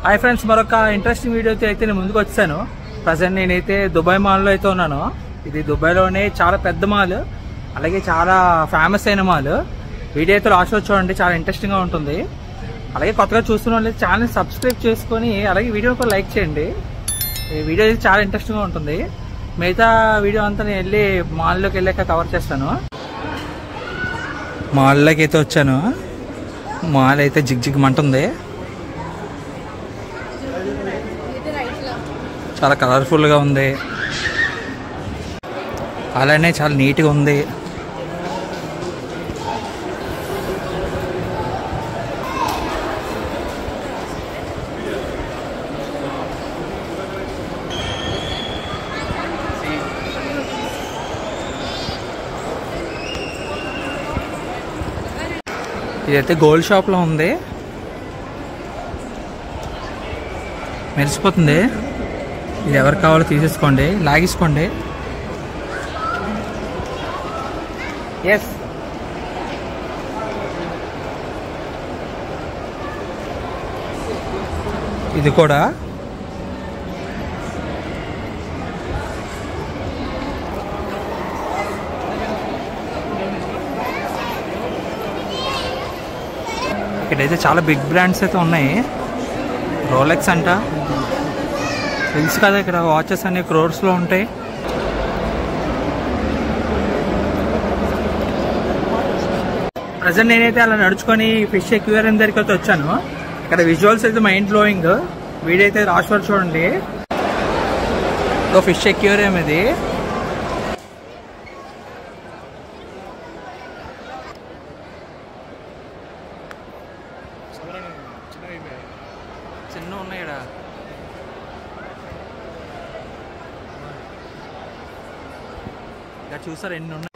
Hi friends, మరొక interesting వీడియోతో అయితే నేను ముందుకు వచ్చాను. ప్రజెంట్ నేనైతే దుబాయ్ మాల్లో అయితే ఉన్నాను. ఇది దుబాయ్లోనే చాలా పెద్ద మాల్, అలాగే చాలా ఫేమస్ అయిన మాల్. వీడియో అయితే లాస్ట్ చూడండి, చాలా ఇంట్రెస్టింగ్గా ఉంటుంది. అలాగే కొత్తగా చూస్తున్న వాళ్ళు ఛానల్ సబ్స్క్రైబ్ చేసుకొని అలాగే వీడియో కూడా లైక్ చేయండి. ఈ వీడియో అయితే చాలా ఇంట్రెస్టింగ్గా ఉంటుంది. మిగతా వీడియో అంతా నేను వెళ్ళి మాల్లోకి వెళ్ళాక కవర్ చేస్తాను. మాల్లోకి అయితే వచ్చాను. మాల్ అయితే జిగ్ మంటుంది. చాలా కలర్ఫుల్గా ఉంది, అలానే చాలా నీట్గా ఉంది. ఇదైతే గోల్డ్ షాప్లో ఉంది, మెరిసిపోతుంది. ఇది ఎవరికి కావాలో తీసేసుకోండి, లాగేసుకోండి. ఎస్, ఇది కూడా ఇక్కడైతే చాలా బిగ్ బ్రాండ్స్ అయితే ఉన్నాయి. రోలెక్స్ అంట, తెలుసు కదా, ఇక్కడ వాచెస్ అన్ని క్రోర్స్లో ఉంటాయి. ప్రజెంట్ నేనైతే అలా నడుచుకొని ఫిష్ ఎక్వేరియం దగ్గరికి అయితే వచ్చాను. ఇక్కడ విజువల్స్ అయితే మైండ్ బ్లోయింగ్. వీడియో అయితే లాస్ట్ వరకు చూడండి. ఫిష్ ఎక్వేరియం ఇది. చిన్న ఉన్నాయి ఇక్కడ. ఇక్కడ చూసారు ఎన్ని ఉన్నాయి.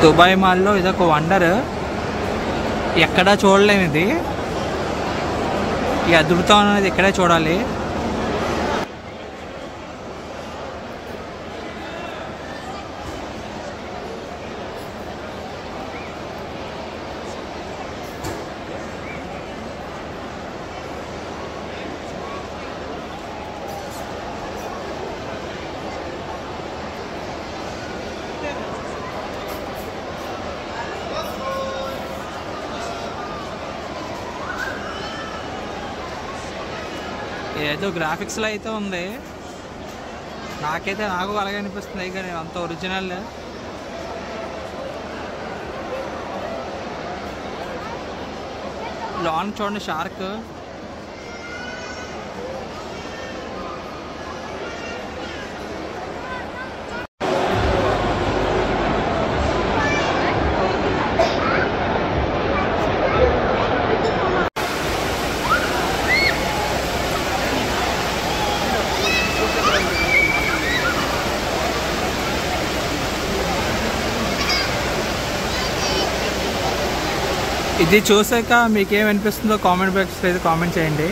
దుబాయ్ మాల్లో ఇదొక వండర్, ఎక్కడా చూడలేము. ఇది ఈ అద్భుతం అనేది ఇక్కడే చూడాలి. ఏదో గ్రాఫిక్స్లో అయితే ఉంది. నాకు అలాగే అనిపిస్తుంది. కానీ అంత ఒరిజినల్. లాంగ్ చూడండి, షార్క్. ఇది చూసాక మీకేమనిపిస్తుందో కామెంట్ బాక్స్లో అయితే కామెంట్ చేయండి.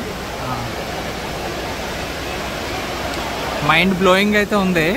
మైండ్ బ్లోయింగ్ అయితే ఉంది.